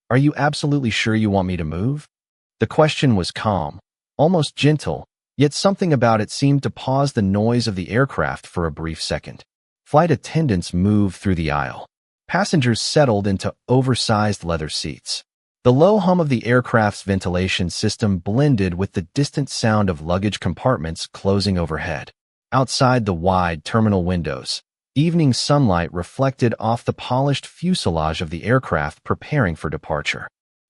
Are you absolutely sure you want me to move? The question was calm, almost gentle, yet something about it seemed to pause the noise of the aircraft for a brief second. Flight attendants moved through the aisle. Passengers settled into oversized leather seats. The low hum of the aircraft's ventilation system blended with the distant sound of luggage compartments closing overhead. Outside the wide terminal windows, evening sunlight reflected off the polished fuselage of the aircraft preparing for departure.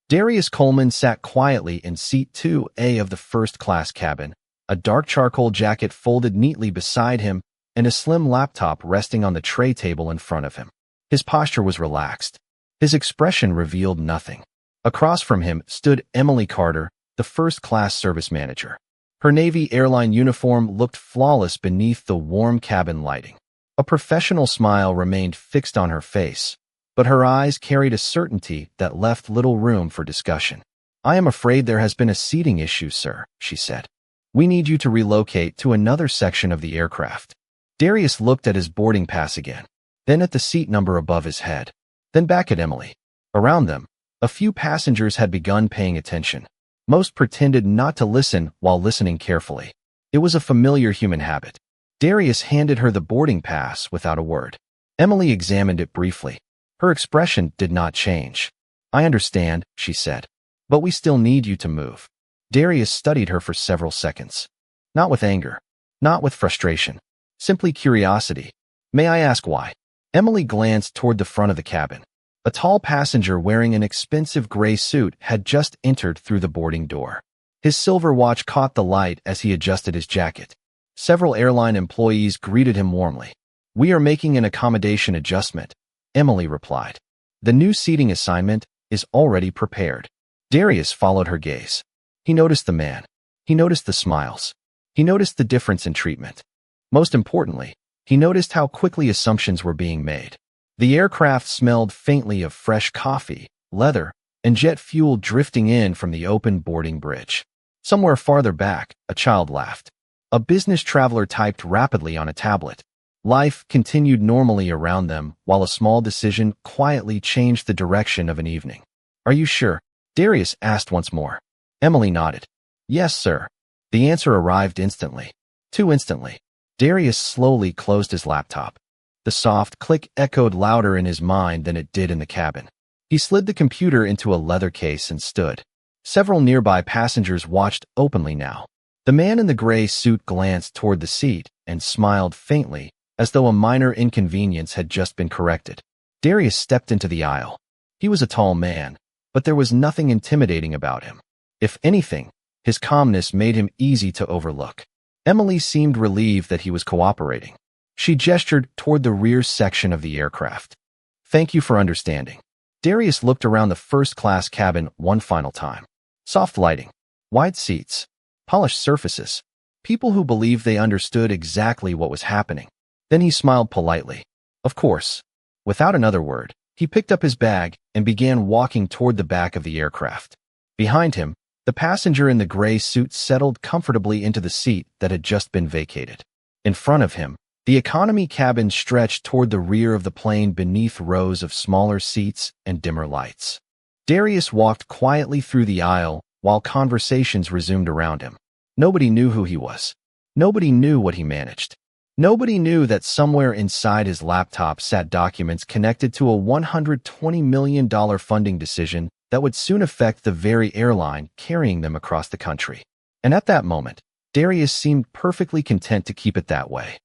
Darius Coleman sat quietly in Seat 2A of the first-class cabin, a dark charcoal jacket folded neatly beside him and a slim laptop resting on the tray table in front of him. His posture was relaxed. His expression revealed nothing. Across from him stood Emily Carter, the first-class service manager. Her Navy airline uniform looked flawless beneath the warm cabin lighting. A professional smile remained fixed on her face, but her eyes carried a certainty that left little room for discussion. "I am afraid there has been a seating issue, sir," she said. "We need you to relocate to another section of the aircraft." Darius looked at his boarding pass again, then at the seat number above his head, then back at Emily. Around them, a few passengers had begun paying attention. Most pretended not to listen while listening carefully. It was a familiar human habit. Darius handed her the boarding pass without a word. Emily examined it briefly. Her expression did not change. "I understand," she said, "but we still need you to move." Darius studied her for several seconds. Not with anger, not with frustration, simply curiosity. "May I ask why?" Emily glanced toward the front of the cabin. A tall passenger wearing an expensive gray suit had just entered through the boarding door. His silver watch caught the light as he adjusted his jacket. Several airline employees greeted him warmly. "We are making an accommodation adjustment," Emily replied. "The new seating assignment is already prepared." Darius followed her gaze. He noticed the man. He noticed the smiles. He noticed the difference in treatment. Most importantly, he noticed how quickly assumptions were being made. The aircraft smelled faintly of fresh coffee, leather, and jet fuel drifting in from the open boarding bridge. Somewhere farther back, a child laughed. A business traveler typed rapidly on a tablet. Life continued normally around them while a small decision quietly changed the direction of an evening. "Are you sure?" Darius asked once more. Emily nodded. "Yes, sir." The answer arrived instantly. Too instantly. Darius slowly closed his laptop. The soft click echoed louder in his mind than it did in the cabin. He slid the computer into a leather case and stood. Several nearby passengers watched openly now. The man in the gray suit glanced toward the seat and smiled faintly, as though a minor inconvenience had just been corrected. Darius stepped into the aisle. He was a tall man, but there was nothing intimidating about him. If anything, his calmness made him easy to overlook. Emily seemed relieved that he was cooperating. She gestured toward the rear section of the aircraft. "Thank you for understanding." Darius looked around the first-class cabin one final time. Soft lighting, wide seats, polished surfaces, people who believed they understood exactly what was happening. Then he smiled politely. Of course. Without another word, he picked up his bag and began walking toward the back of the aircraft. Behind him, the passenger in the gray suit settled comfortably into the seat that had just been vacated. In front of him, the economy cabin stretched toward the rear of the plane beneath rows of smaller seats and dimmer lights. Darius walked quietly through the aisle while conversations resumed around him. Nobody knew who he was. Nobody knew what he managed. Nobody knew that somewhere inside his laptop sat documents connected to a $120 million funding decision that would soon affect the very airline carrying them across the country. And at that moment, Darius seemed perfectly content to keep it that way.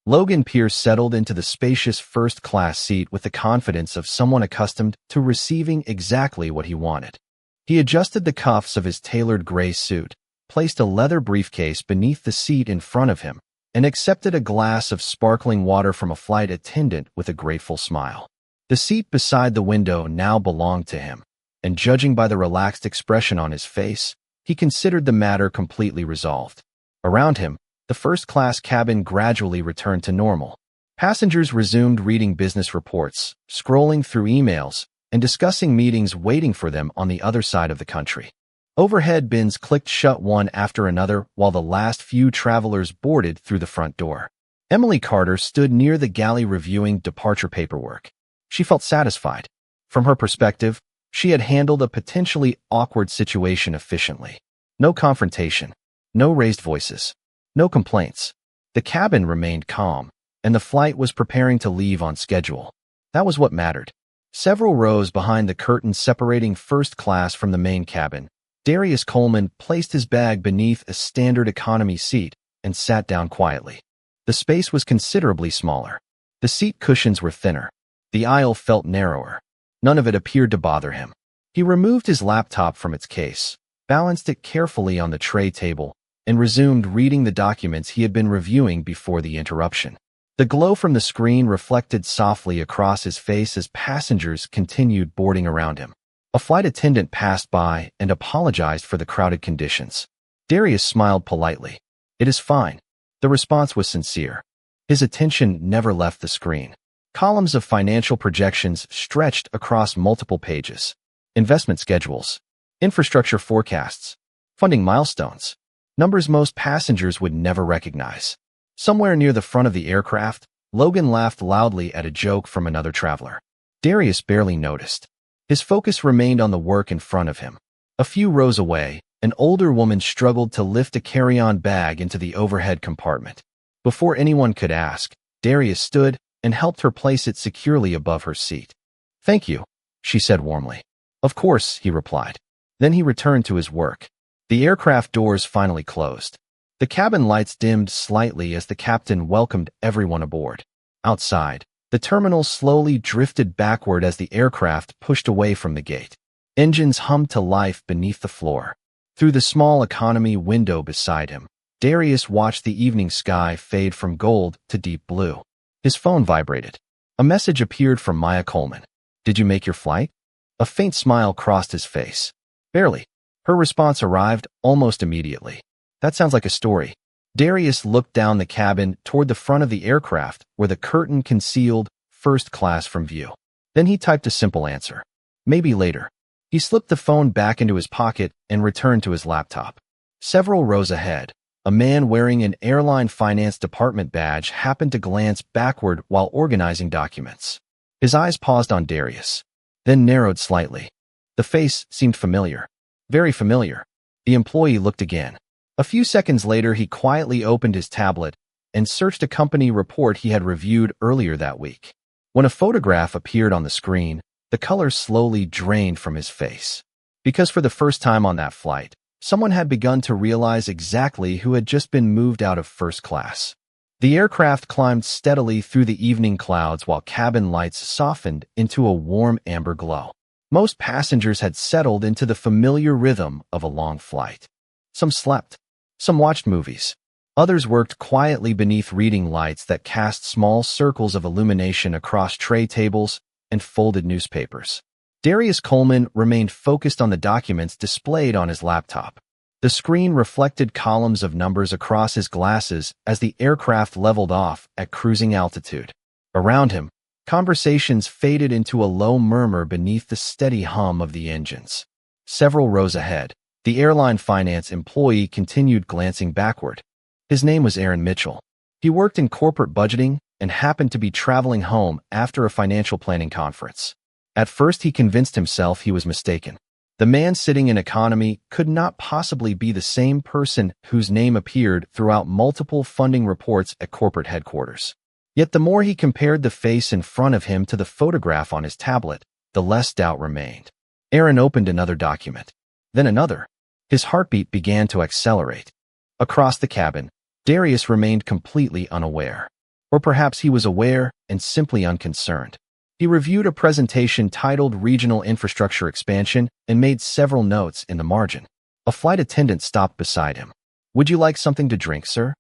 Logan Pierce settled into the spacious first-class seat with the confidence of someone accustomed to receiving exactly what he wanted. He adjusted the cuffs of his tailored gray suit, placed a leather briefcase beneath the seat in front of him, and accepted a glass of sparkling water from a flight attendant with a grateful smile. The seat beside the window now belonged to him, and judging by the relaxed expression on his face, he considered the matter completely resolved. Around him, the first-class cabin gradually returned to normal. Passengers resumed reading business reports, scrolling through emails, and discussing meetings waiting for them on the other side of the country. Overhead bins clicked shut one after another while the last few travelers boarded through the front door. Emily Carter stood near the galley reviewing departure paperwork. She felt satisfied. From her perspective, She had handled a potentially awkward situation efficiently. No confrontation, no raised voices, no complaints. The cabin remained calm, and the flight was preparing to leave on schedule. That was what mattered. Several rows behind the curtain separating first class from the main cabin, Darius Coleman placed his bag beneath a standard economy seat and sat down quietly. The space was considerably smaller. The seat cushions were thinner. The aisle felt narrower. None of it appeared to bother him. He removed his laptop from its case, balanced it carefully on the tray table, and resumed reading the documents he had been reviewing before the interruption. The glow from the screen reflected softly across his face as passengers continued boarding around him. A flight attendant passed by and apologized for the crowded conditions. Darius smiled politely. "It is fine." The response was sincere. His attention never left the screen. Columns of financial projections stretched across multiple pages. Investment schedules, infrastructure forecasts, funding milestones, numbers most passengers would never recognize. Somewhere near the front of the aircraft, Logan laughed loudly at a joke from another traveler. Darius barely noticed. His focus remained on the work in front of him. A few rows away, an older woman struggled to lift a carry-on bag into the overhead compartment. Before anyone could ask, Darius stood and helped her place it securely above her seat. "Thank you," she said warmly. "Of course," he replied. Then he returned to his work. The aircraft doors finally closed. The cabin lights dimmed slightly as the captain welcomed everyone aboard. Outside, the terminal slowly drifted backward as the aircraft pushed away from the gate. Engines hummed to life beneath the floor. Through the small economy window beside him, Darius watched the evening sky fade from gold to deep blue. His phone vibrated. A message appeared from Maya Coleman. "Did you make your flight?" A faint smile crossed his face. "Barely." Her response arrived almost immediately. "That sounds like a story." Darius looked down the cabin toward the front of the aircraft where the curtain concealed first class from view. Then he typed a simple answer. "Maybe later." He slipped the phone back into his pocket and returned to his laptop. Several rows ahead, a man wearing an airline finance department badge happened to glance backward while organizing documents. His eyes paused on Darius, then narrowed slightly. The face seemed familiar. Very familiar. The employee looked again. A few seconds later, he quietly opened his tablet and searched a company report he had reviewed earlier that week. When a photograph appeared on the screen, the color slowly drained from his face. Because for the first time on that flight, someone had begun to realize exactly who had just been moved out of first class. The aircraft climbed steadily through the evening clouds while cabin lights softened into a warm amber glow. Most passengers had settled into the familiar rhythm of a long flight. Some slept. Some watched movies. Others worked quietly beneath reading lights that cast small circles of illumination across tray tables and folded newspapers. Darius Coleman remained focused on the documents displayed on his laptop. The screen reflected columns of numbers across his glasses as the aircraft leveled off at cruising altitude. Around him, conversations faded into a low murmur beneath the steady hum of the engines. Several rows ahead, the airline finance employee continued glancing backward. His name was Aaron Mitchell. He worked in corporate budgeting and happened to be traveling home after a financial planning conference. At first, he convinced himself he was mistaken. The man sitting in economy could not possibly be the same person whose name appeared throughout multiple funding reports at corporate headquarters. Yet the more he compared the face in front of him to the photograph on his tablet, the less doubt remained. Aaron opened another document, then another. His heartbeat began to accelerate. Across the cabin, Darius remained completely unaware. Or perhaps he was aware and simply unconcerned. He reviewed a presentation titled Regional Infrastructure Expansion and made several notes in the margin. A flight attendant stopped beside him. "Would you like something to drink, sir?"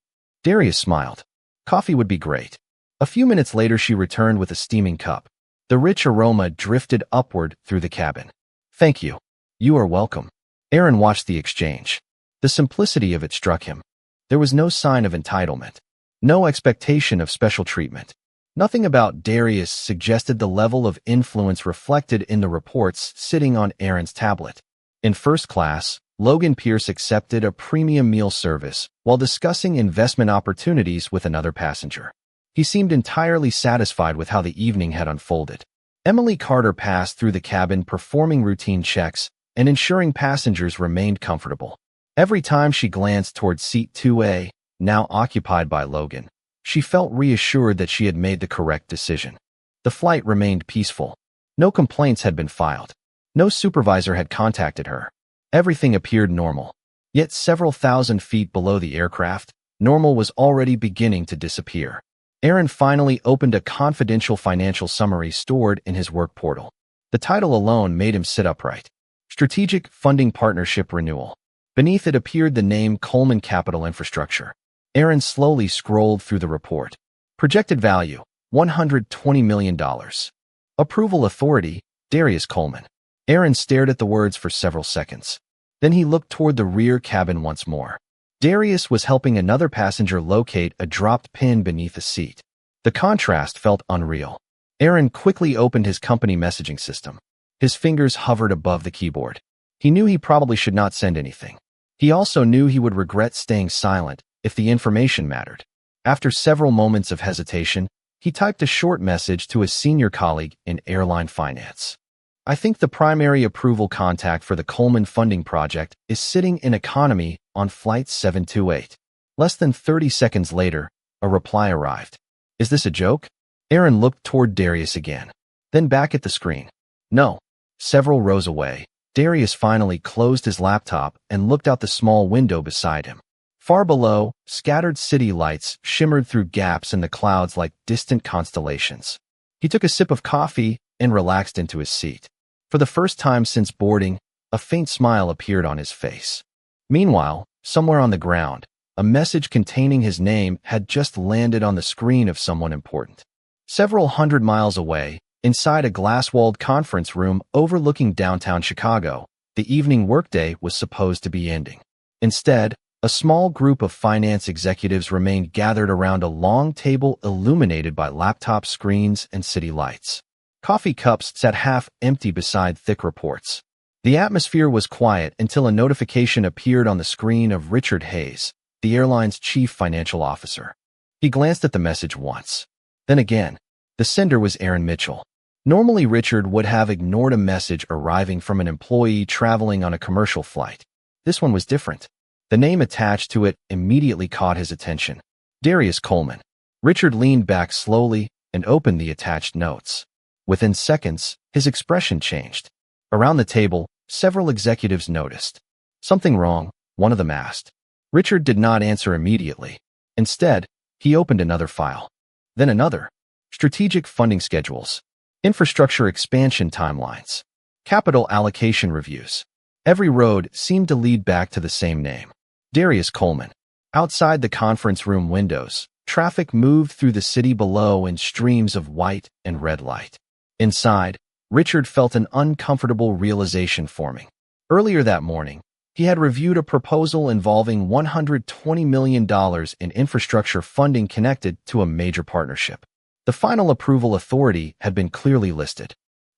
Darius smiled. "Coffee would be great." A few minutes later, she returned with a steaming cup. The rich aroma drifted upward through the cabin. "Thank you." "You are welcome." Aaron watched the exchange. The simplicity of it struck him. There was no sign of entitlement. No expectation of special treatment. Nothing about Darius suggested the level of influence reflected in the reports sitting on Aaron's tablet. In first class, Logan Pierce accepted a premium meal service while discussing investment opportunities with another passenger. He seemed entirely satisfied with how the evening had unfolded. Emily Carter passed through the cabin performing routine checks and ensuring passengers remained comfortable. Every time she glanced toward seat 2A, now occupied by Logan, she felt reassured that she had made the correct decision. The flight remained peaceful. No complaints had been filed. No supervisor had contacted her. Everything appeared normal. Yet several thousand feet below the aircraft, normal was already beginning to disappear. Aaron finally opened a confidential financial summary stored in his work portal. The title alone made him sit upright. Strategic Funding Partnership Renewal. Beneath it appeared the name Coleman Capital Infrastructure. Aaron slowly scrolled through the report. Projected value, $120 million. Approval authority, Darius Coleman. Aaron stared at the words for several seconds. Then he looked toward the rear cabin once more. Darius was helping another passenger locate a dropped pin beneath a seat. The contrast felt unreal. Aaron quickly opened his company messaging system. His fingers hovered above the keyboard. He knew he probably should not send anything. He also knew he would regret staying silent if the information mattered. After several moments of hesitation, he typed a short message to a senior colleague in airline finance. I think the primary approval contact for the Coleman funding project is sitting in economy on flight 728. Less than 30 seconds later, a reply arrived. Is this a joke? Aaron looked toward Darius again, then back at the screen. No. Several rows away, Darius finally closed his laptop and looked out the small window beside him. Far below, scattered city lights shimmered through gaps in the clouds like distant constellations. He took a sip of coffee and relaxed into his seat. For the first time since boarding, a faint smile appeared on his face. Meanwhile, somewhere on the ground, a message containing his name had just landed on the screen of someone important. Several hundred miles away, inside a glass-walled conference room overlooking downtown Chicago, the evening workday was supposed to be ending. Instead, a small group of finance executives remained gathered around a long table illuminated by laptop screens and city lights. Coffee cups sat half empty beside thick reports. The atmosphere was quiet until a notification appeared on the screen of Richard Hayes, the airline's chief financial officer. He glanced at the message once. Then again. The sender was Aaron Mitchell. Normally, Richard would have ignored a message arriving from an employee traveling on a commercial flight. This one was different. The name attached to it immediately caught his attention. Darius Coleman. Richard leaned back slowly and opened the attached notes. Within seconds, his expression changed. Around the table, several executives noticed. Something wrong, one of them asked. Richard did not answer immediately. Instead, he opened another file. Then another. Strategic funding schedules. Infrastructure expansion timelines. Capital allocation reviews. Every road seemed to lead back to the same name. Darius Coleman. Outside the conference room windows, traffic moved through the city below in streams of white and red light. Inside, Richard felt an uncomfortable realization forming. Earlier that morning, he had reviewed a proposal involving $120 million in infrastructure funding connected to a major partnership. The final approval authority had been clearly listed.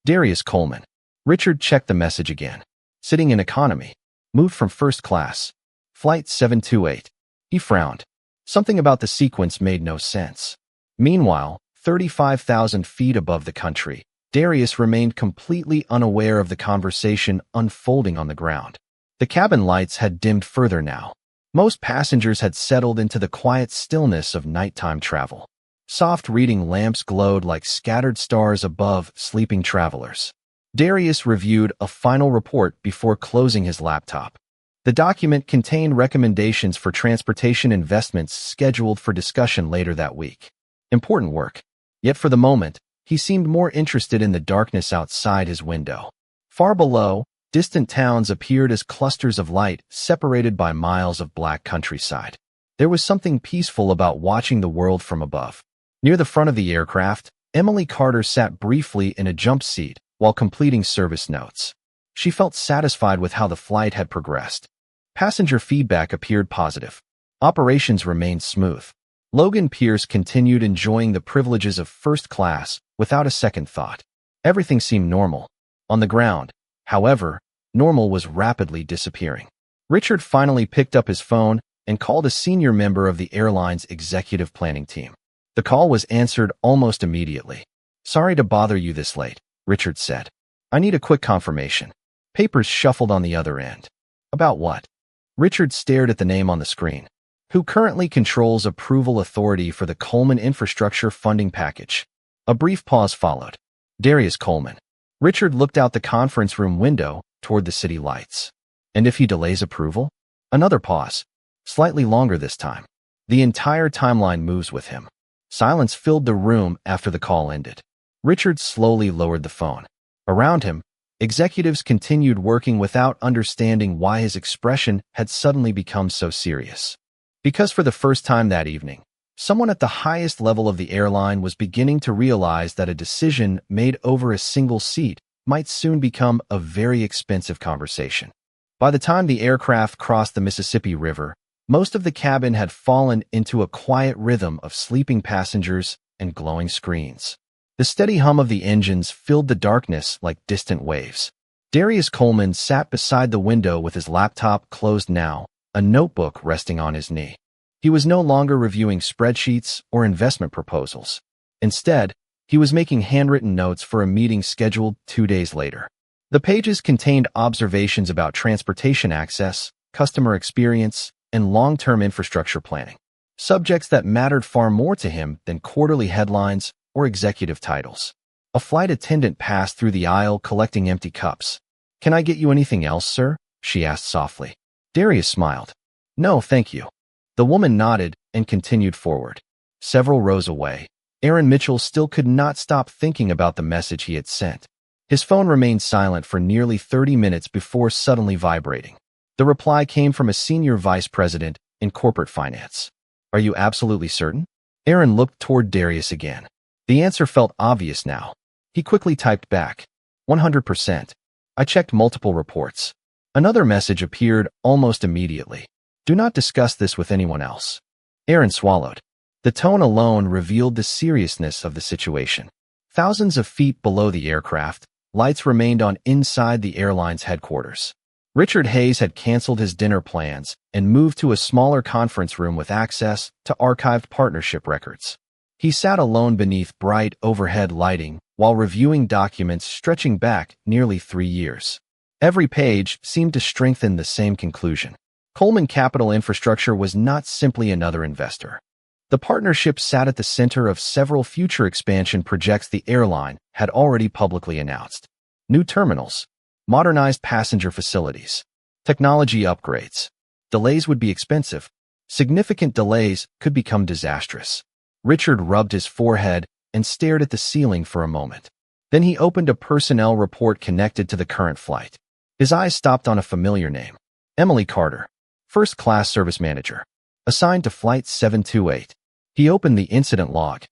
Darius Coleman. Richard checked the message again. Sitting in economy. Moved from first class. Flight 728. He frowned. Something about the sequence made no sense. Meanwhile, 35,000 feet above the country, Darius remained completely unaware of the conversation unfolding on the ground. The cabin lights had dimmed further now. Most passengers had settled into the quiet stillness of nighttime travel. Soft reading lamps glowed like scattered stars above sleeping travelers. Darius reviewed a final report before closing his laptop. The document contained recommendations for transportation investments scheduled for discussion later that week. Important work. Yet for the moment, he seemed more interested in the darkness outside his window. Far below, distant towns appeared as clusters of light separated by miles of black countryside. There was something peaceful about watching the world from above. Near the front of the aircraft, Emily Carter sat briefly in a jump seat while completing service notes. She felt satisfied with how the flight had progressed. Passenger feedback appeared positive. Operations remained smooth. Logan Pierce continued enjoying the privileges of first class without a second thought. Everything seemed normal. On the ground, however, normal was rapidly disappearing. Richard finally picked up his phone and called a senior member of the airline's executive planning team. The call was answered almost immediately. Sorry to bother you this late. Richard said. I need a quick confirmation. Papers shuffled on the other end. About what? Richard stared at the name on the screen. Who currently controls approval authority for the Coleman infrastructure funding package? A brief pause followed. Darius Coleman. Richard looked out the conference room window toward the city lights. And if he delays approval? Another pause. Slightly longer this time. The entire timeline moves with him. Silence filled the room after the call ended. Richard slowly lowered the phone. Around him, executives continued working without understanding why his expression had suddenly become so serious. Because for the first time that evening, someone at the highest level of the airline was beginning to realize that a decision made over a single seat might soon become a very expensive conversation. By the time the aircraft crossed the Mississippi River, most of the cabin had fallen into a quiet rhythm of sleeping passengers and glowing screens. The steady hum of the engines filled the darkness like distant waves. Darius Coleman sat beside the window with his laptop closed now, a notebook resting on his knee. He was no longer reviewing spreadsheets or investment proposals. Instead, he was making handwritten notes for a meeting scheduled 2 days later. The pages contained observations about transportation access, customer experience, and long-term infrastructure planning, subjects that mattered far more to him than quarterly headlines or executive titles. A flight attendant passed through the aisle collecting empty cups. "Can I get you anything else, sir?" she asked softly. Darius smiled. "No, thank you." The woman nodded and continued forward. Several rows away, Aaron Mitchell still could not stop thinking about the message he had sent. His phone remained silent for nearly 30 minutes before suddenly vibrating. The reply came from a senior vice president in corporate finance. "Are you absolutely certain?" Aaron looked toward Darius again. The answer felt obvious now. He quickly typed back, 100%. I checked multiple reports. Another message appeared almost immediately. Do not discuss this with anyone else. Aaron swallowed. The tone alone revealed the seriousness of the situation. Thousands of feet below the aircraft, lights remained on inside the airline's headquarters. Richard Hayes had canceled his dinner plans and moved to a smaller conference room with access to archived partnership records. He sat alone beneath bright overhead lighting while reviewing documents stretching back nearly 3 years. Every page seemed to strengthen the same conclusion. Coleman Capital Infrastructure was not simply another investor. The partnership sat at the center of several future expansion projects the airline had already publicly announced. New terminals, modernized passenger facilities, technology upgrades. Delays would be expensive. Significant delays could become disastrous. Richard rubbed his forehead and stared at the ceiling for a moment. Then he opened a personnel report connected to the current flight. His eyes stopped on a familiar name. Emily Carter, First Class Service Manager, assigned to Flight 728. He opened the incident log.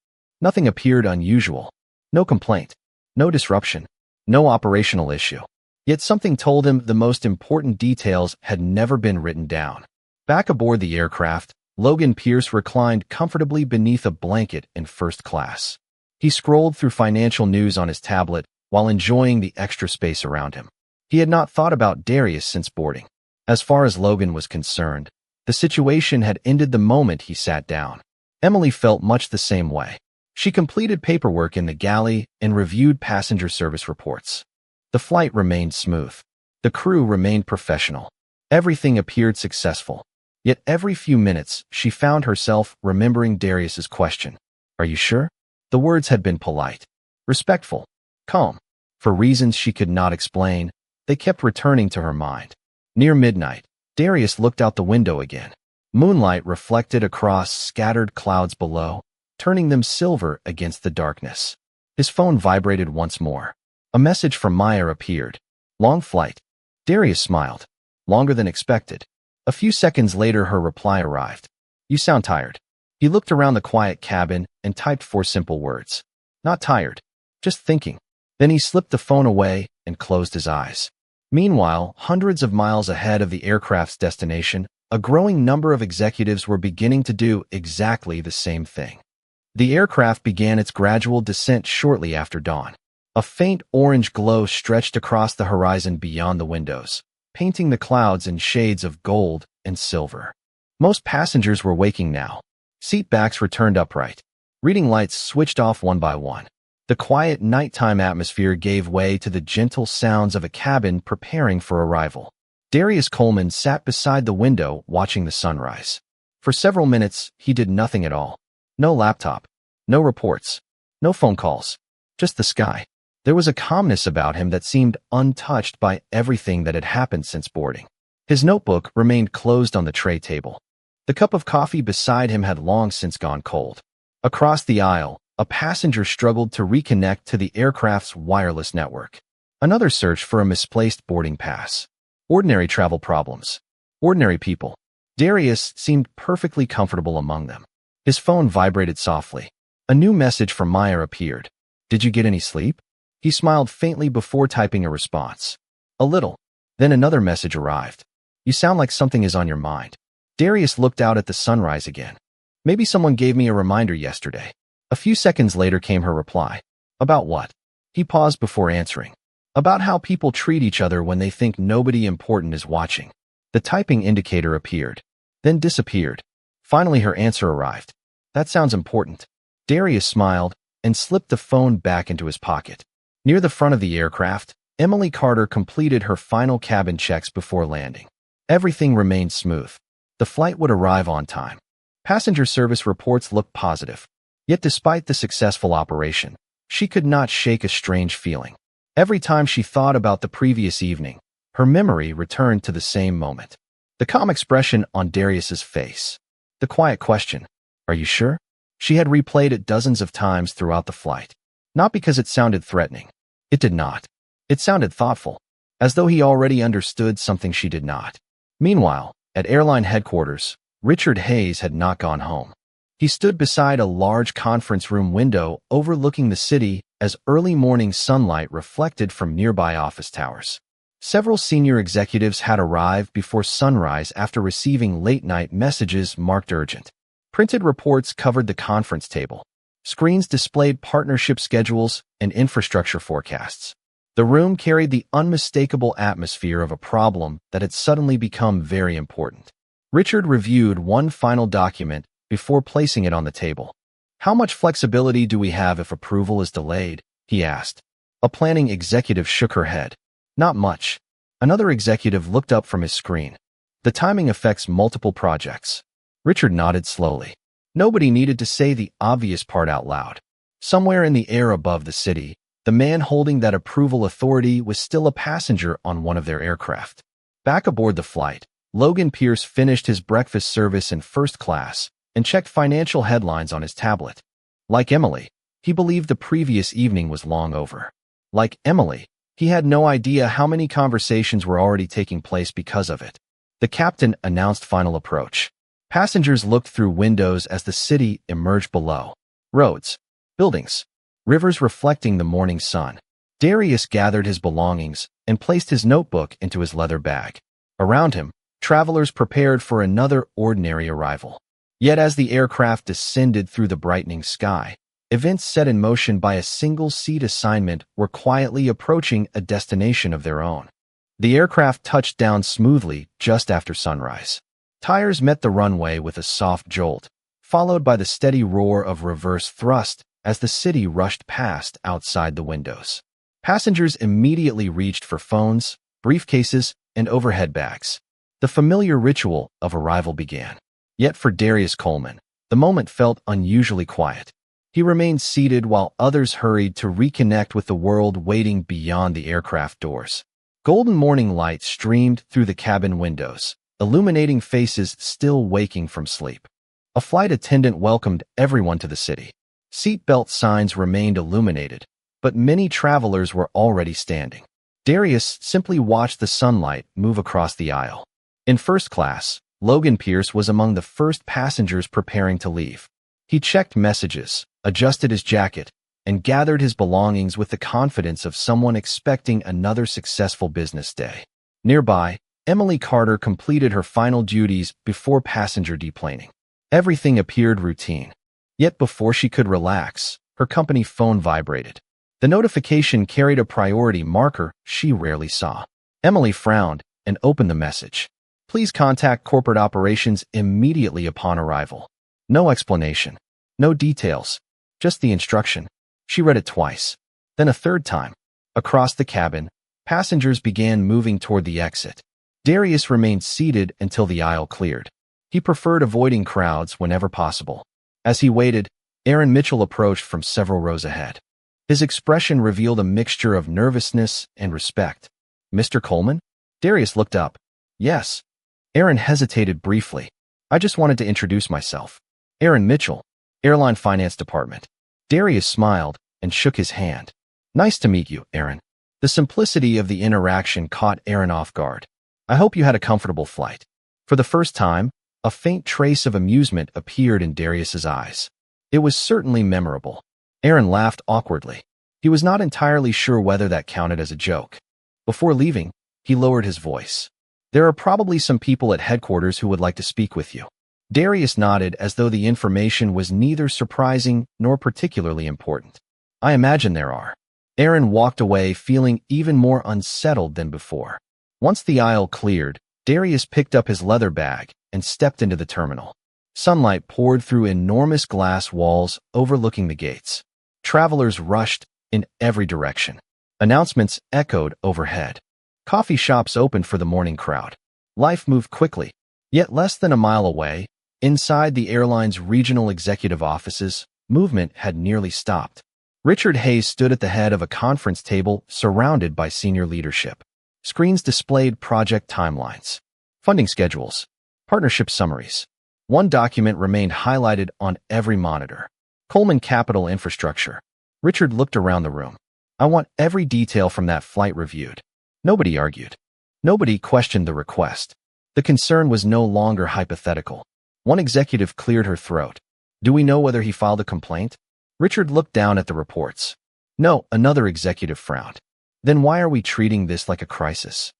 Nothing appeared unusual. No complaint. No disruption. No operational issue. Yet something told him the most important details had never been written down. Back aboard the aircraft, Logan Pierce reclined comfortably beneath a blanket in first class. He scrolled through financial news on his tablet while enjoying the extra space around him. He had not thought about Darius since boarding. As far as Logan was concerned, the situation had ended the moment he sat down. Emily felt much the same way. She completed paperwork in the galley and reviewed passenger service reports. The flight remained smooth. The crew remained professional. Everything appeared successful. Yet every few minutes, she found herself remembering Darius's question. "Are you sure?" The words had been polite, respectful, calm. For reasons she could not explain, they kept returning to her mind. Near midnight, Darius looked out the window again. Moonlight reflected across scattered clouds below, turning them silver against the darkness. His phone vibrated once more. A message from Maya appeared. "Long flight." Darius smiled. "Longer than expected." A few seconds later, her reply arrived. "You sound tired." He looked around the quiet cabin and typed 4 simple words. "Not tired. Just thinking." Then he slipped the phone away and closed his eyes. Meanwhile, hundreds of miles ahead of the aircraft's destination, a growing number of executives were beginning to do exactly the same thing. The aircraft began its gradual descent shortly after dawn. A faint orange glow stretched across the horizon beyond the windows, painting the clouds in shades of gold and silver. Most passengers were waking now. Seat backs returned upright. Reading lights switched off one by one. The quiet nighttime atmosphere gave way to the gentle sounds of a cabin preparing for arrival. Darius Coleman sat beside the window watching the sunrise. For several minutes, he did nothing at all. No laptop, no reports, no phone calls, just the sky. There was a calmness about him that seemed untouched by everything that had happened since boarding. His notebook remained closed on the tray table. The cup of coffee beside him had long since gone cold. Across the aisle, a passenger struggled to reconnect to the aircraft's wireless network. Another searched for a misplaced boarding pass. Ordinary travel problems. Ordinary people. Darius seemed perfectly comfortable among them. His phone vibrated softly. A new message from Maya appeared. "Did you get any sleep?" He smiled faintly before typing a response. "A little." Then another message arrived. "You sound like something is on your mind." Darius looked out at the sunrise again. "Maybe someone gave me a reminder yesterday." A few seconds later came her reply. "About what?" He paused before answering. "About how people treat each other when they think nobody important is watching." The typing indicator appeared, then disappeared. Finally her answer arrived. "That sounds important." Darius smiled and slipped the phone back into his pocket. Near the front of the aircraft, Emily Carter completed her final cabin checks before landing. Everything remained smooth. The flight would arrive on time. Passenger service reports looked positive. Yet despite the successful operation, she could not shake a strange feeling. Every time she thought about the previous evening, her memory returned to the same moment. The calm expression on Darius's face. The quiet question, "Are you sure?" She had replayed it dozens of times throughout the flight. Not because it sounded threatening. It did not. It sounded thoughtful, as though he already understood something she did not. Meanwhile, at airline headquarters, Richard Hayes had not gone home. He stood beside a large conference room window overlooking the city as early morning sunlight reflected from nearby office towers. Several senior executives had arrived before sunrise after receiving late-night messages marked urgent. Printed reports covered the conference table. Screens displayed partnership schedules and infrastructure forecasts. The room carried the unmistakable atmosphere of a problem that had suddenly become very important. Richard reviewed one final document before placing it on the table. "How much flexibility do we have if approval is delayed?" he asked. A planning executive shook her head. "Not much." Another executive looked up from his screen. "The timing affects multiple projects." Richard nodded slowly. Nobody needed to say the obvious part out loud. Somewhere in the air above the city, the man holding that approval authority was still a passenger on one of their aircraft. Back aboard the flight, Logan Pierce finished his breakfast service in first class and checked financial headlines on his tablet. Like Emily, he believed the previous evening was long over. Like Emily, he had no idea how many conversations were already taking place because of it. The captain announced final approach. Passengers looked through windows as the city emerged below. Roads, buildings, rivers reflecting the morning sun. Darius gathered his belongings and placed his notebook into his leather bag. Around him, travelers prepared for another ordinary arrival. Yet as the aircraft descended through the brightening sky, events set in motion by a single-seat assignment were quietly approaching a destination of their own. The aircraft touched down smoothly just after sunrise. Tires met the runway with a soft jolt, followed by the steady roar of reverse thrust as the city rushed past outside the windows. Passengers immediately reached for phones, briefcases, and overhead bags. The familiar ritual of arrival began. Yet for Darius Coleman, the moment felt unusually quiet. He remained seated while others hurried to reconnect with the world waiting beyond the aircraft doors. Golden morning light streamed through the cabin windows, illuminating faces still waking from sleep. A flight attendant welcomed everyone to the city. Seatbelt signs remained illuminated, but many travelers were already standing. Darius simply watched the sunlight move across the aisle. In first class, Logan Pierce was among the first passengers preparing to leave. He checked messages, adjusted his jacket, and gathered his belongings with the confidence of someone expecting another successful business day. Nearby, Emily Carter completed her final duties before passenger deplaning. Everything appeared routine. Yet before she could relax, her company phone vibrated. The notification carried a priority marker she rarely saw. Emily frowned and opened the message. "Please contact corporate operations immediately upon arrival." No explanation. No details. Just the instruction. She read it twice, then a third time. Across the cabin, passengers began moving toward the exit. Darius remained seated until the aisle cleared. He preferred avoiding crowds whenever possible. As he waited, Aaron Mitchell approached from several rows ahead. His expression revealed a mixture of nervousness and respect. "Mr. Coleman?" Darius looked up. "Yes." Aaron hesitated briefly. "I just wanted to introduce myself. Aaron Mitchell, Airline Finance Department." Darius smiled and shook his hand. "Nice to meet you, Aaron." The simplicity of the interaction caught Aaron off guard. "I hope you had a comfortable flight." For the first time, a faint trace of amusement appeared in Darius's eyes. It was certainly memorable. Aaron laughed awkwardly. He was not entirely sure whether that counted as a joke. Before leaving, he lowered his voice. "There are probably some people at headquarters who would like to speak with you." Darius nodded as though the information was neither surprising nor particularly important. "I imagine there are." Aaron walked away feeling even more unsettled than before. Once the aisle cleared, Darius picked up his leather bag and stepped into the terminal. Sunlight poured through enormous glass walls overlooking the gates. Travelers rushed in every direction. Announcements echoed overhead. Coffee shops opened for the morning crowd. Life moved quickly. Yet less than a mile away, inside the airline's regional executive offices, movement had nearly stopped. Richard Hayes stood at the head of a conference table surrounded by senior leadership. Screens displayed project timelines, funding schedules, partnership summaries. One document remained highlighted on every monitor. Coleman Capital Infrastructure. Richard looked around the room. "I want every detail from that flight reviewed." Nobody argued. Nobody questioned the request. The concern was no longer hypothetical. One executive cleared her throat. "Do we know whether he filed a complaint?" Richard looked down at the reports. "No," another executive frowned. "Then why are we treating this like a crisis?"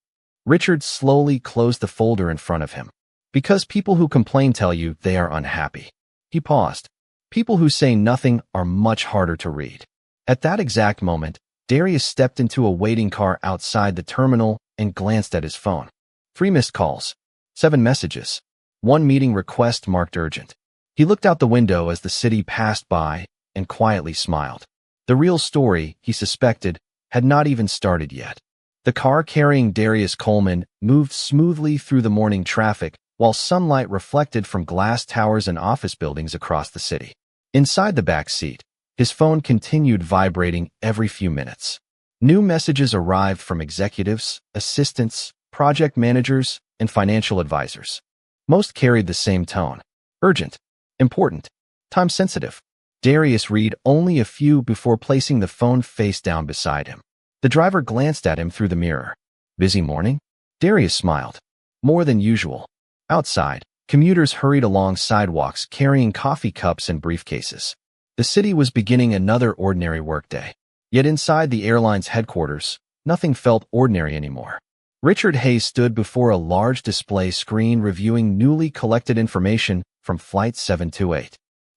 Richard slowly closed the folder in front of him. "Because people who complain tell you they are unhappy." He paused. "People who say nothing are much harder to read." At that exact moment, Darius stepped into a waiting car outside the terminal and glanced at his phone. 3 missed calls. 7 messages. 1 meeting request marked urgent. He looked out the window as the city passed by and quietly smiled. The real story, he suspected, had not even started yet. The car carrying Darius Coleman moved smoothly through the morning traffic while sunlight reflected from glass towers and office buildings across the city. Inside the back seat, his phone continued vibrating every few minutes. New messages arrived from executives, assistants, project managers, and financial advisors. Most carried the same tone: urgent, important, time-sensitive. Darius read only a few before placing the phone face down beside him. The driver glanced at him through the mirror. "Busy morning?" Darius smiled. "More than usual." Outside, commuters hurried along sidewalks carrying coffee cups and briefcases. The city was beginning another ordinary workday. Yet inside the airline's headquarters, nothing felt ordinary anymore. Richard Hayes stood before a large display screen reviewing newly collected information from Flight 728.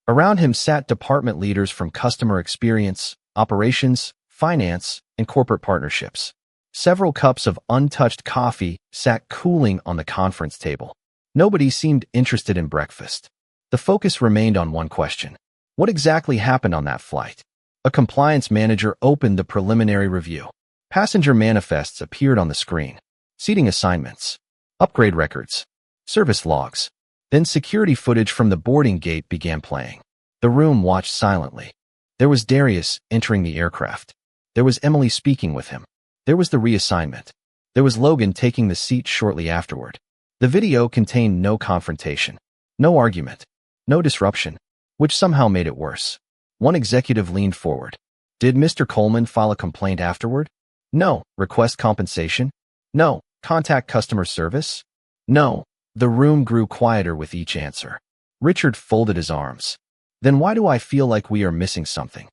Around him sat department leaders from customer experience, operations, finance, and corporate partnerships. Several cups of untouched coffee sat cooling on the conference table. Nobody seemed interested in breakfast. The focus remained on one question: what exactly happened on that flight? A compliance manager opened the preliminary review. Passenger manifests appeared on the screen. Seating assignments, upgrade records, service logs. Then security footage from the boarding gate began playing. The room watched silently. There was Darius entering the aircraft. There was Emily speaking with him. There was the reassignment. There was Logan taking the seat shortly afterward. The video contained no confrontation, no argument, no disruption, which somehow made it worse. One executive leaned forward. "Did Mr. Coleman file a complaint afterward?" "No." "Request compensation?" "No." "Contact customer service?" "No." The room grew quieter with each answer. Richard folded his arms. "Then why do I feel like we are missing something?"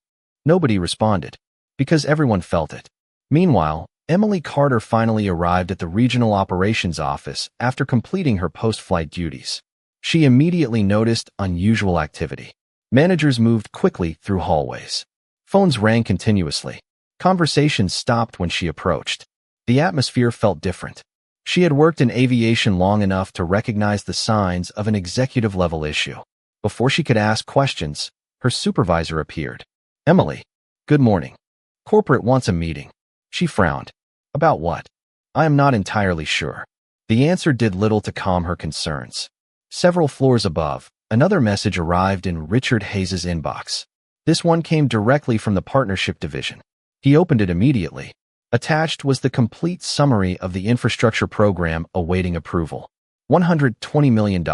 Nobody responded, because everyone felt it. Meanwhile, Emily Carter finally arrived at the regional operations office after completing her post-flight duties. She immediately noticed unusual activity. Managers moved quickly through hallways. Phones rang continuously. Conversations stopped when she approached. The atmosphere felt different. She had worked in aviation long enough to recognize the signs of an executive-level issue. Before she could ask questions, her supervisor appeared. "Emily." Good morning. Corporate wants a meeting. She frowned. About what? I am not entirely sure. The answer did little to calm her concerns. Several floors above, another message arrived in Richard Hayes's inbox. This one came directly from the partnership division. He opened it immediately. Attached was the complete summary of the infrastructure program awaiting approval. $120 million.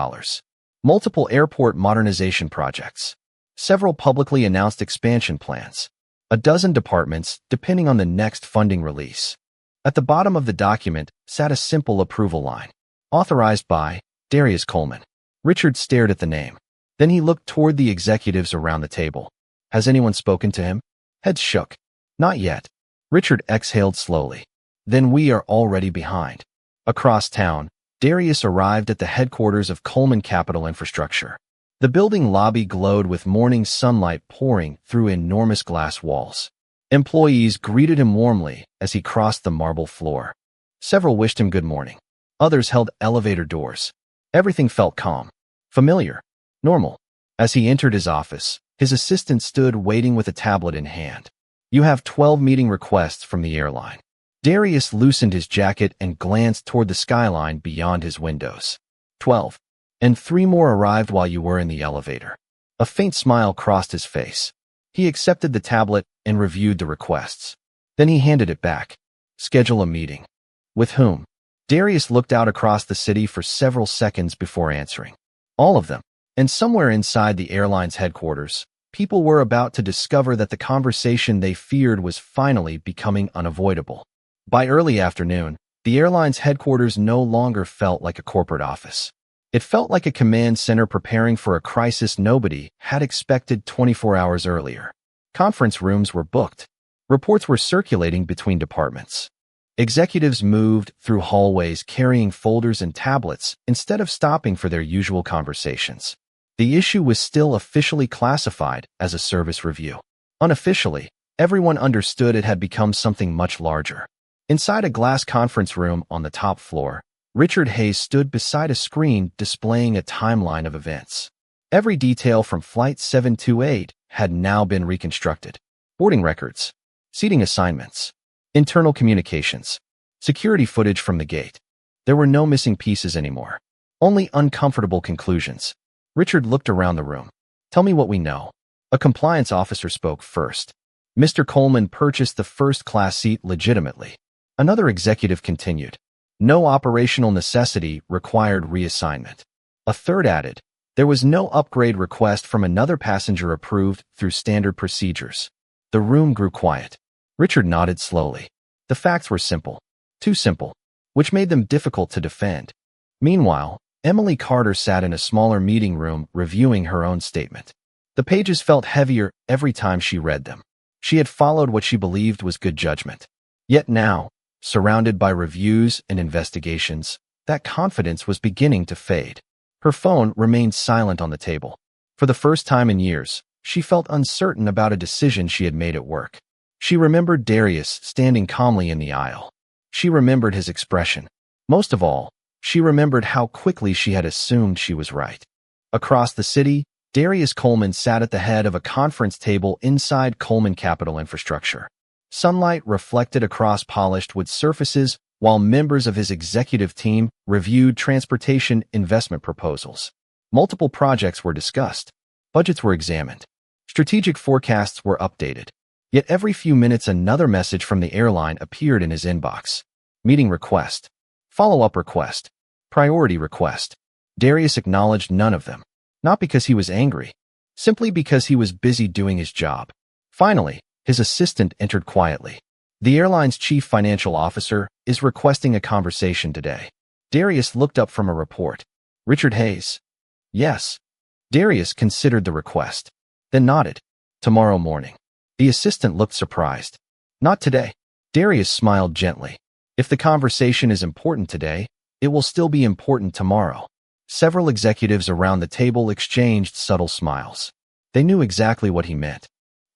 Multiple airport modernization projects. Several publicly announced expansion plans. A dozen departments, depending on the next funding release. At the bottom of the document sat a simple approval line. Authorized by Darius Coleman. Richard stared at the name. Then he looked toward the executives around the table. Has anyone spoken to him? Heads shook. Not yet. Richard exhaled slowly. Then we are already behind. Across town, Darius arrived at the headquarters of Coleman Capital Infrastructure. The building lobby glowed with morning sunlight pouring through enormous glass walls. Employees greeted him warmly as he crossed the marble floor. Several wished him good morning. Others held elevator doors. Everything felt calm, familiar, normal. As he entered his office, his assistant stood waiting with a tablet in hand. You have 12 meeting requests from the airline. Darius loosened his jacket and glanced toward the skyline beyond his windows. 12. And 3 more arrived while you were in the elevator. A faint smile crossed his face. He accepted the tablet and reviewed the requests. Then he handed it back. Schedule a meeting. With whom? Darius looked out across the city for several seconds before answering. All of them. And somewhere inside the airline's headquarters, people were about to discover that the conversation they feared was finally becoming unavoidable. By early afternoon, the airline's headquarters no longer felt like a corporate office. It felt like a command center preparing for a crisis nobody had expected 24 hours earlier. Conference rooms were booked. Reports were circulating between departments. Executives moved through hallways carrying folders and tablets instead of stopping for their usual conversations. The issue was still officially classified as a service review. Unofficially, everyone understood it had become something much larger. Inside a glass conference room on the top floor, Richard Hayes stood beside a screen displaying a timeline of events. Every detail from Flight 728 had now been reconstructed. Boarding records, seating assignments, internal communications, security footage from the gate. There were no missing pieces anymore. Only uncomfortable conclusions. Richard looked around the room. Tell me what we know. A compliance officer spoke first. Mr. Coleman purchased the first-class seat legitimately. Another executive continued. No operational necessity required reassignment. A third added. There was no upgrade request from another passenger approved through standard procedures. The room grew quiet. Richard nodded slowly. The facts were simple. Too simple. Which made them difficult to defend. Meanwhile, Emily Carter sat in a smaller meeting room reviewing her own statement. The pages felt heavier every time she read them. She had followed what she believed was good judgment. Yet now, surrounded by reviews and investigations, that confidence was beginning to fade. Her phone remained silent on the table. For the first time in years, she felt uncertain about a decision she had made at work. She remembered Darius standing calmly in the aisle. She remembered his expression. Most of all, she remembered how quickly she had assumed she was right. Across the city, Darius Coleman sat at the head of a conference table inside Coleman Capital Infrastructure. Sunlight reflected across polished wood surfaces while members of his executive team reviewed transportation investment proposals. Multiple projects were discussed. Budgets were examined. Strategic forecasts were updated. Yet every few minutes another message from the airline appeared in his inbox. Meeting request. Follow-up request. Priority request. Darius acknowledged none of them. Not because he was angry. Simply because he was busy doing his job. Finally, his assistant entered quietly. The airline's chief financial officer is requesting a conversation today. Darius looked up from a report. Richard Hayes. Yes. Darius considered the request, then nodded. Tomorrow morning. The assistant looked surprised. Not today. Darius smiled gently. If the conversation is important today, it will still be important tomorrow. Several executives around the table exchanged subtle smiles. They knew exactly what he meant.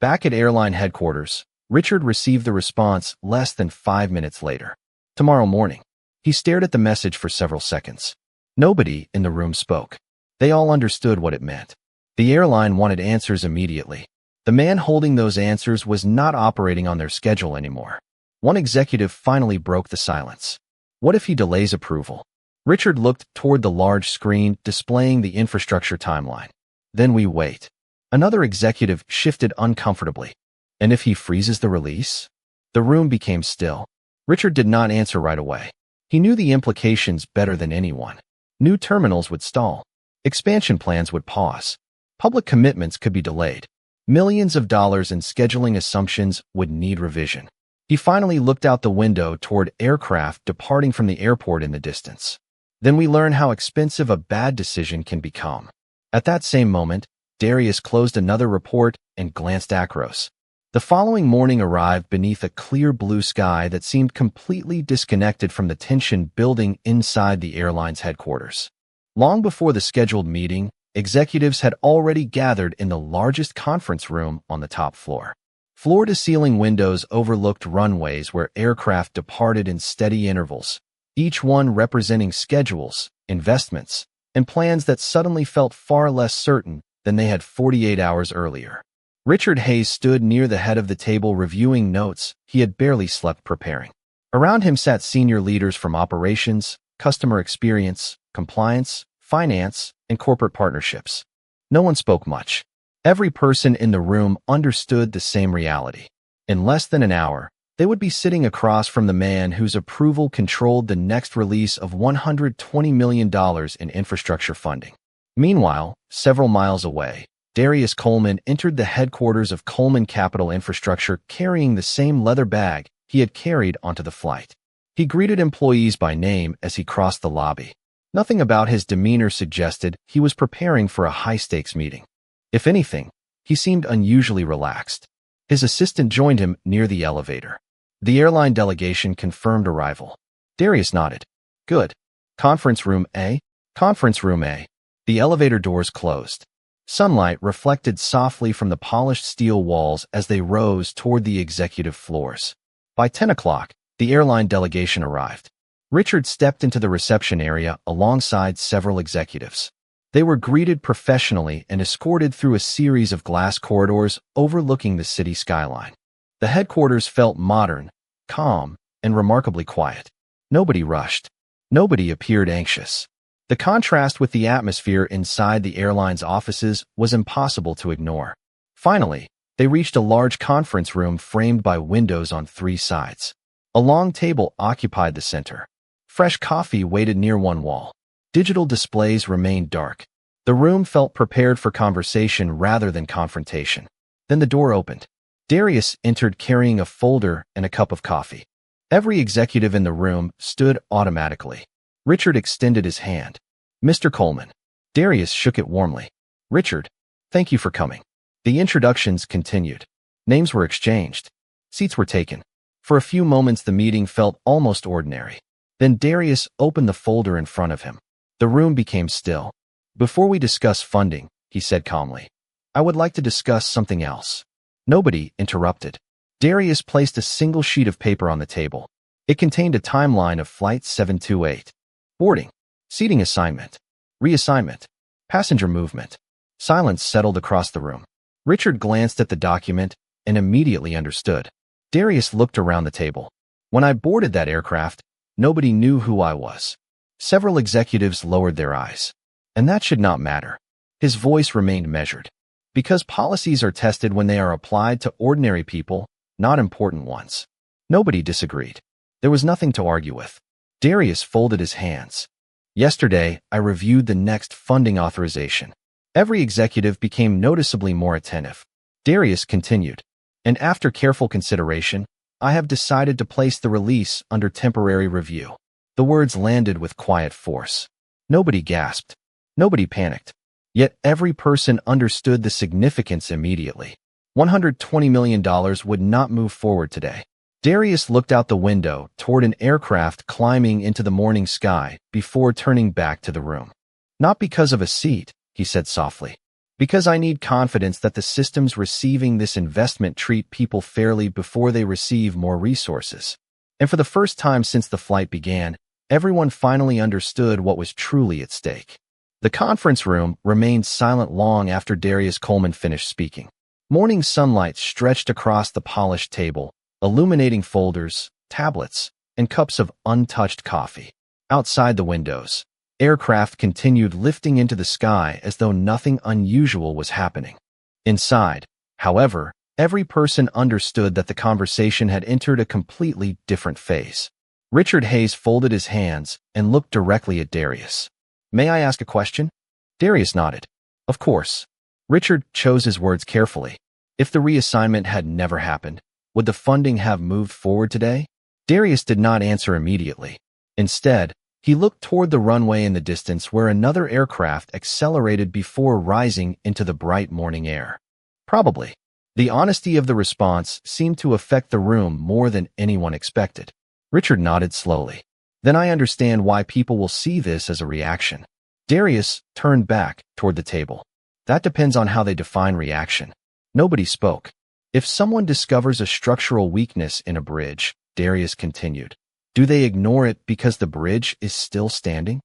Back at airline headquarters, Richard received the response less than 5 minutes later. Tomorrow morning. He stared at the message for several seconds. Nobody in the room spoke. They all understood what it meant. The airline wanted answers immediately. The man holding those answers was not operating on their schedule anymore. One executive finally broke the silence. What if he delays approval? Richard looked toward the large screen displaying the infrastructure timeline. Then we wait. Another executive shifted uncomfortably. And if he freezes the release? The room became still. Richard did not answer right away. He knew the implications better than anyone. New terminals would stall. Expansion plans would pause. Public commitments could be delayed. Millions of dollars in scheduling assumptions would need revision. He finally looked out the window toward aircraft departing from the airport in the distance. Then we learn how expensive a bad decision can become. At that same moment, Darius closed another report and glanced across. The following morning arrived beneath a clear blue sky that seemed completely disconnected from the tension building inside the airline's headquarters. Long before the scheduled meeting, executives had already gathered in the largest conference room on the top floor. Floor-to-ceiling windows overlooked runways where aircraft departed in steady intervals, each one representing schedules, investments, and plans that suddenly felt far less certain than they had 48 hours earlier. Richard Hayes stood near the head of the table reviewing notes he had barely slept preparing. Around him sat senior leaders from operations, customer experience, compliance, finance, and corporate partnerships. No one spoke much. Every person in the room understood the same reality. In less than an hour, they would be sitting across from the man whose approval controlled the next release of $120 million in infrastructure funding. Meanwhile, several miles away, Darius Coleman entered the headquarters of Coleman Capital Infrastructure carrying the same leather bag he had carried onto the flight. He greeted employees by name as he crossed the lobby. Nothing about his demeanor suggested he was preparing for a high-stakes meeting. If anything, he seemed unusually relaxed. His assistant joined him near the elevator. The airline delegation confirmed arrival. Darius nodded. Good. Conference room A? Conference room A. The elevator doors closed. Sunlight reflected softly from the polished steel walls as they rose toward the executive floors. By 10 o'clock, the airline delegation arrived. Richard stepped into the reception area alongside several executives. They were greeted professionally and escorted through a series of glass corridors overlooking the city skyline. The headquarters felt modern, calm, and remarkably quiet. Nobody rushed. Nobody appeared anxious. The contrast with the atmosphere inside the airline's offices was impossible to ignore. Finally, they reached a large conference room framed by windows on three sides. A long table occupied the center. Fresh coffee waited near one wall. Digital displays remained dark. The room felt prepared for conversation rather than confrontation. Then the door opened. Darius entered carrying a folder and a cup of coffee. Every executive in the room stood automatically. Richard extended his hand. Mr. Coleman. Darius shook it warmly. Richard, thank you for coming. The introductions continued. Names were exchanged. Seats were taken. For a few moments the meeting felt almost ordinary. Then Darius opened the folder in front of him. The room became still. Before we discuss funding, he said calmly, I would like to discuss something else. Nobody interrupted. Darius placed a single sheet of paper on the table. It contained a timeline of Flight 728. Boarding, seating assignment, reassignment, passenger movement. Silence settled across the room. Richard glanced at the document and immediately understood. Darius looked around the table. When I boarded that aircraft, nobody knew who I was. Several executives lowered their eyes. And that should not matter. His voice remained measured. Because policies are tested when they are applied to ordinary people, not important ones. Nobody disagreed. There was nothing to argue with. Darius folded his hands. Yesterday, I reviewed the next funding authorization. Every executive became noticeably more attentive. Darius continued. And after careful consideration, I have decided to place the release under temporary review. The words landed with quiet force. Nobody gasped. Nobody panicked. Yet every person understood the significance immediately. $120 million would not move forward today. Darius looked out the window toward an aircraft climbing into the morning sky before turning back to the room. Not because of a seat, he said softly. Because I need confidence that the systems receiving this investment treat people fairly before they receive more resources. And for the first time since the flight began, everyone finally understood what was truly at stake. The conference room remained silent long after Darius Coleman finished speaking. Morning sunlight stretched across the polished table, illuminating folders, tablets, and cups of untouched coffee. Outside the windows, aircraft continued lifting into the sky as though nothing unusual was happening. Inside, however, every person understood that the conversation had entered a completely different phase. Richard Hayes folded his hands and looked directly at Darius. "May I ask a question?" Darius nodded. "Of course." Richard chose his words carefully. If the reassignment had never happened, would the funding have moved forward today? Darius did not answer immediately. Instead, he looked toward the runway in the distance where another aircraft accelerated before rising into the bright morning air. Probably. The honesty of the response seemed to affect the room more than anyone expected. Richard nodded slowly. "Then I understand why people will see this as a reaction." Darius turned back toward the table. "That depends on how they define reaction." Nobody spoke. "If someone discovers a structural weakness in a bridge," Darius continued, "do they ignore it because the bridge is still standing?"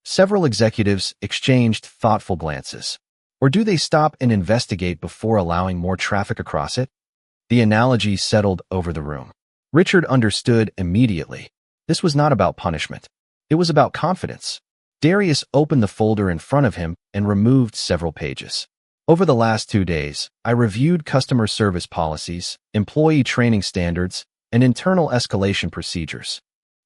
Several executives exchanged thoughtful glances. Or do they stop and investigate before allowing more traffic across it? The analogy settled over the room. Richard understood immediately. This was not about punishment. It was about confidence. Darius opened the folder in front of him and removed several pages. "Over the last 2 days, I reviewed customer service policies, employee training standards, and internal escalation procedures."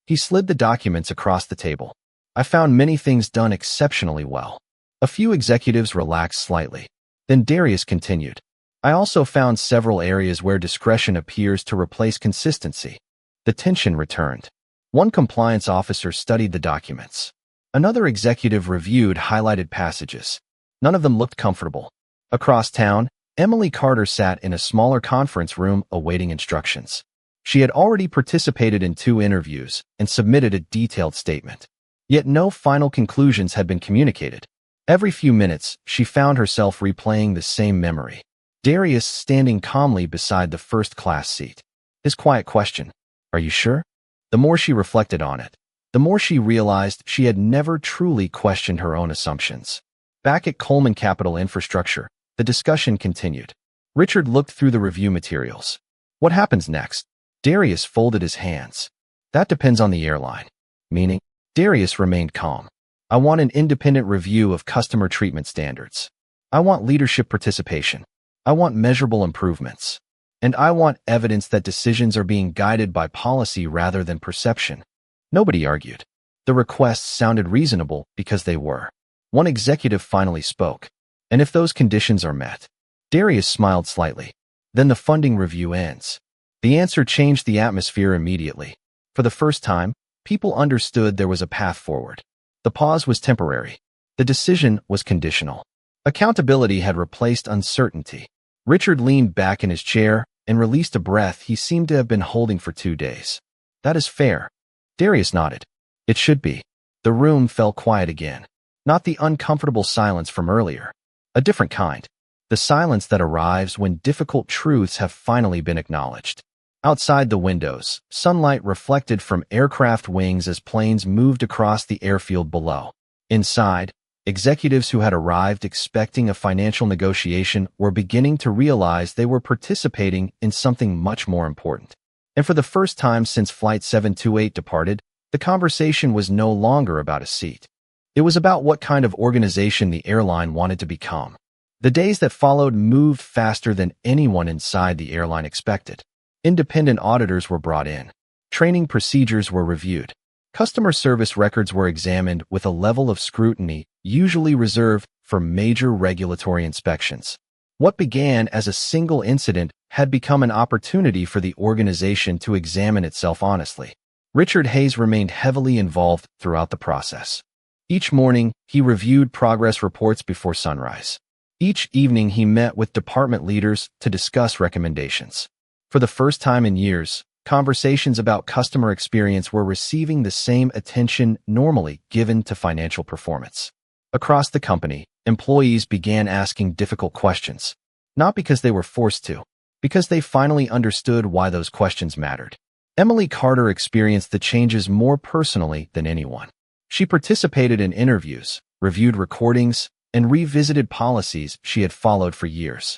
He slid the documents across the table. "I found many things done exceptionally well." A few executives relaxed slightly. Then Darius continued. "I also found several areas where discretion appears to replace consistency." The tension returned. One compliance officer studied the documents. Another executive reviewed highlighted passages. None of them looked comfortable. Across town, Emily Carter sat in a smaller conference room awaiting instructions. She had already participated in 2 interviews and submitted a detailed statement. Yet no final conclusions had been communicated. Every few minutes, she found herself replaying the same memory. Darius standing calmly beside the first-class seat. His quiet question, "Are you sure?" The more she reflected on it, the more she realized she had never truly questioned her own assumptions. Back at Coleman Capital Infrastructure, the discussion continued. Richard looked through the review materials. "What happens next?" Darius folded his hands. "That depends on the airline." Meaning? Darius remained calm. "I want an independent review of customer treatment standards. I want leadership participation. I want measurable improvements. And I want evidence that decisions are being guided by policy rather than perception." Nobody argued. The requests sounded reasonable because they were. One executive finally spoke. "And if those conditions are met?" Darius smiled slightly. "Then the funding review ends." The answer changed the atmosphere immediately. For the first time, people understood there was a path forward. The pause was temporary. The decision was conditional. Accountability had replaced uncertainty. Richard leaned back in his chair and released a breath he seemed to have been holding for 2 days. "That is fair." Darius nodded. "It should be." The room fell quiet again. Not the uncomfortable silence from earlier. A different kind. The silence that arrives when difficult truths have finally been acknowledged. Outside the windows, sunlight reflected from aircraft wings as planes moved across the airfield below. Inside, executives who had arrived expecting a financial negotiation were beginning to realize they were participating in something much more important. And for the first time since Flight 728 departed, the conversation was no longer about a seat. It was about what kind of organization the airline wanted to become. The days that followed moved faster than anyone inside the airline expected. Independent auditors were brought in. Training procedures were reviewed. Customer service records were examined with a level of scrutiny usually reserved for major regulatory inspections. What began as a single incident had become an opportunity for the organization to examine itself honestly. Richard Hayes remained heavily involved throughout the process. Each morning, he reviewed progress reports before sunrise. Each evening, he met with department leaders to discuss recommendations. For the first time in years, conversations about customer experience were receiving the same attention normally given to financial performance. Across the company, employees began asking difficult questions, not because they were forced to, because they finally understood why those questions mattered. Emily Carter experienced the changes more personally than anyone. She participated in interviews, reviewed recordings, and revisited policies she had followed for years.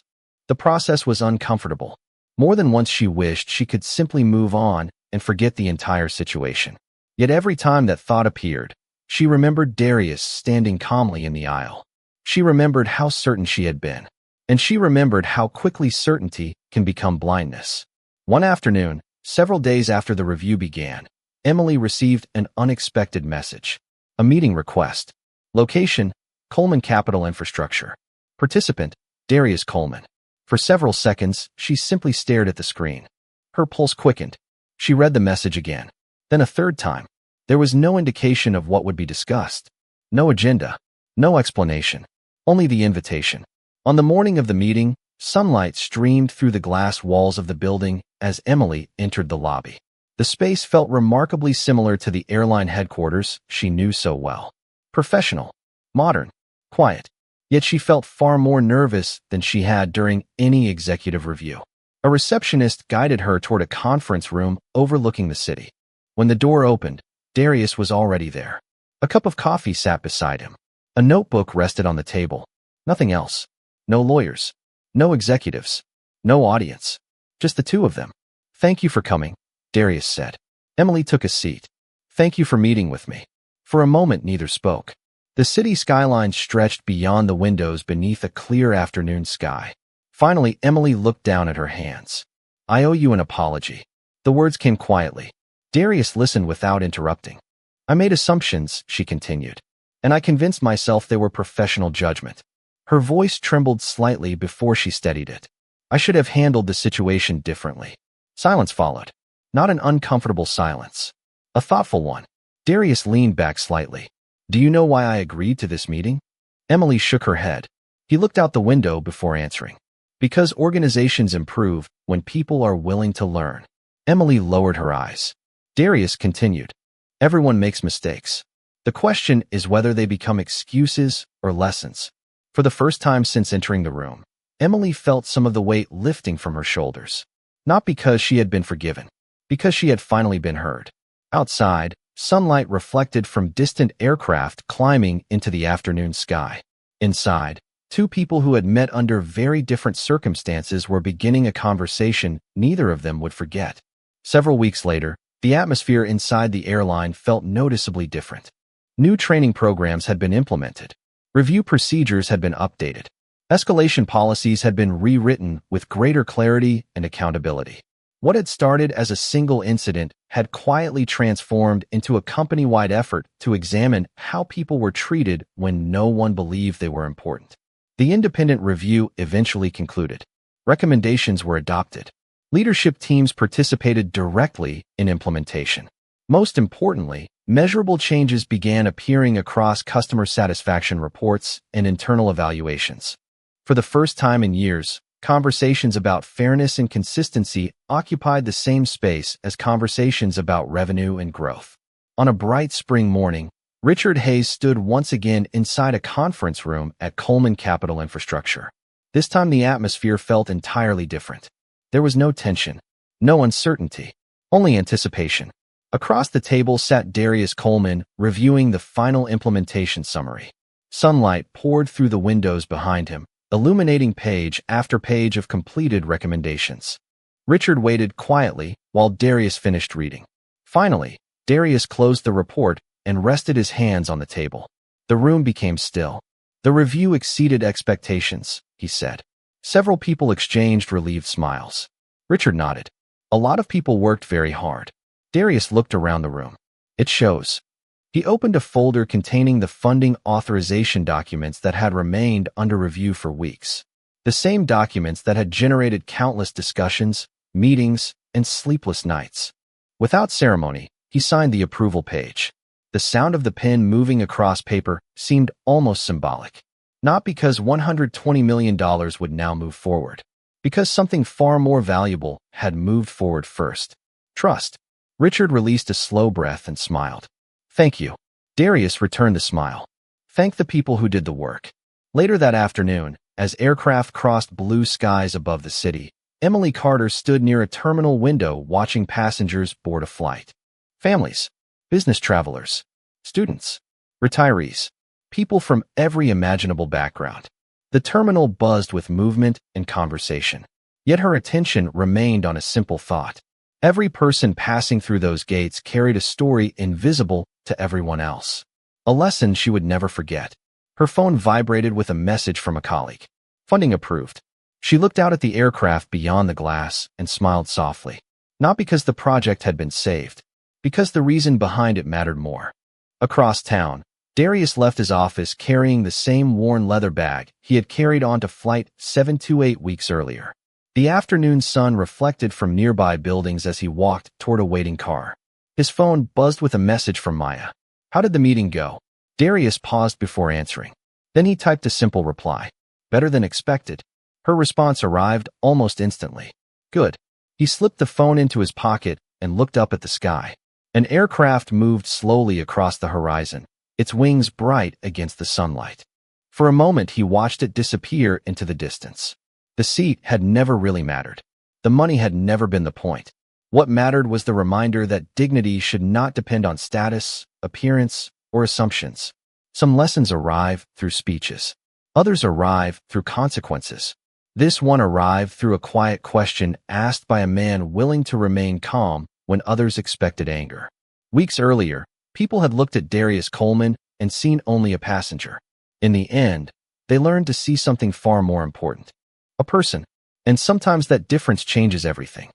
The process was uncomfortable. More than once she wished she could simply move on and forget the entire situation. Yet every time that thought appeared, she remembered Darius standing calmly in the aisle. She remembered how certain she had been. And she remembered how quickly certainty can become blindness. One afternoon, several days after the review began, Emily received an unexpected message. A meeting request. Location, Coleman Capital Infrastructure. Participant, Darius Coleman. For several seconds, she simply stared at the screen. Her pulse quickened. She read the message again. Then a third time. There was no indication of what would be discussed. No agenda. No explanation. Only the invitation. On the morning of the meeting, sunlight streamed through the glass walls of the building as Emily entered the lobby. The space felt remarkably similar to the airline headquarters she knew so well. Professional, modern, quiet. Yet she felt far more nervous than she had during any executive review. A receptionist guided her toward a conference room overlooking the city. When the door opened, Darius was already there. A cup of coffee sat beside him. A notebook rested on the table. Nothing else. No lawyers. No executives. No audience. Just the two of them. "Thank you for coming," Darius said. Emily took a seat. "Thank you for meeting with me." For a moment, neither spoke. The city skyline stretched beyond the windows beneath a clear afternoon sky. Finally, Emily looked down at her hands. "I owe you an apology." The words came quietly. Darius listened without interrupting. "I made assumptions," she continued, "and I convinced myself they were professional judgment." Her voice trembled slightly before she steadied it. "I should have handled the situation differently." Silence followed. Not an uncomfortable silence. A thoughtful one. Darius leaned back slightly. "Do you know why I agreed to this meeting?" Emily shook her head. He looked out the window before answering. "Because organizations improve when people are willing to learn." Emily lowered her eyes. Darius continued. "Everyone makes mistakes. The question is whether they become excuses or lessons." For the first time since entering the room, Emily felt some of the weight lifting from her shoulders. Not because she had been forgiven, because she had finally been heard. Outside, sunlight reflected from distant aircraft climbing into the afternoon sky. Inside, two people who had met under very different circumstances were beginning a conversation neither of them would forget. Several weeks later, the atmosphere inside the airline felt noticeably different. New training programs had been implemented. Review procedures had been updated. Escalation policies had been rewritten with greater clarity and accountability. What had started as a single incident had quietly transformed into a company-wide effort to examine how people were treated when no one believed they were important. The independent review eventually concluded. Recommendations were adopted. Leadership teams participated directly in implementation. Most importantly, measurable changes began appearing across customer satisfaction reports and internal evaluations. For the first time in years, conversations about fairness and consistency occupied the same space as conversations about revenue and growth. On a bright spring morning, Richard Hayes stood once again inside a conference room at Coleman Capital Infrastructure. This time the atmosphere felt entirely different. There was no tension, no uncertainty, only anticipation. Across the table sat Darius Coleman, reviewing the final implementation summary. Sunlight poured through the windows behind him, illuminating page after page of completed recommendations. Richard waited quietly while Darius finished reading. Finally, Darius closed the report and rested his hands on the table. The room became still. "The review exceeded expectations," he said. Several people exchanged relieved smiles. Richard nodded. "A lot of people worked very hard." Darius looked around the room. "It shows." He opened a folder containing the funding authorization documents that had remained under review for weeks. The same documents that had generated countless discussions, meetings, and sleepless nights. Without ceremony, he signed the approval page. The sound of the pen moving across paper seemed almost symbolic. Not because $120 million would now move forward, because something far more valuable had moved forward first. Trust. Richard released a slow breath and smiled. "Thank you." Darius returned the smile. "Thank the people who did the work." Later that afternoon, as aircraft crossed blue skies above the city, Emily Carter stood near a terminal window watching passengers board a flight. Families, business travelers, students, retirees, people from every imaginable background. The terminal buzzed with movement and conversation. Yet her attention remained on a simple thought. Every person passing through those gates carried a story invisible to everyone else. A lesson she would never forget. Her phone vibrated with a message from a colleague. Funding approved. She looked out at the aircraft beyond the glass and smiled softly. Not because the project had been saved, because the reason behind it mattered more. Across town, Darius left his office carrying the same worn leather bag he had carried onto Flight 728 weeks earlier. The afternoon sun reflected from nearby buildings as he walked toward a waiting car. His phone buzzed with a message from Maya. How did the meeting go? Darius paused before answering. Then he typed a simple reply. Better than expected. Her response arrived almost instantly. Good. He slipped the phone into his pocket and looked up at the sky. An aircraft moved slowly across the horizon, its wings bright against the sunlight. For a moment he watched it disappear into the distance. The seat had never really mattered. The money had never been the point. What mattered was the reminder that dignity should not depend on status, appearance, or assumptions. Some lessons arrive through speeches. Others arrive through consequences. This one arrived through a quiet question asked by a man willing to remain calm when others expected anger. Weeks earlier, people had looked at Darius Coleman and seen only a passenger. In the end, they learned to see something far more important. A person. And sometimes that difference changes everything.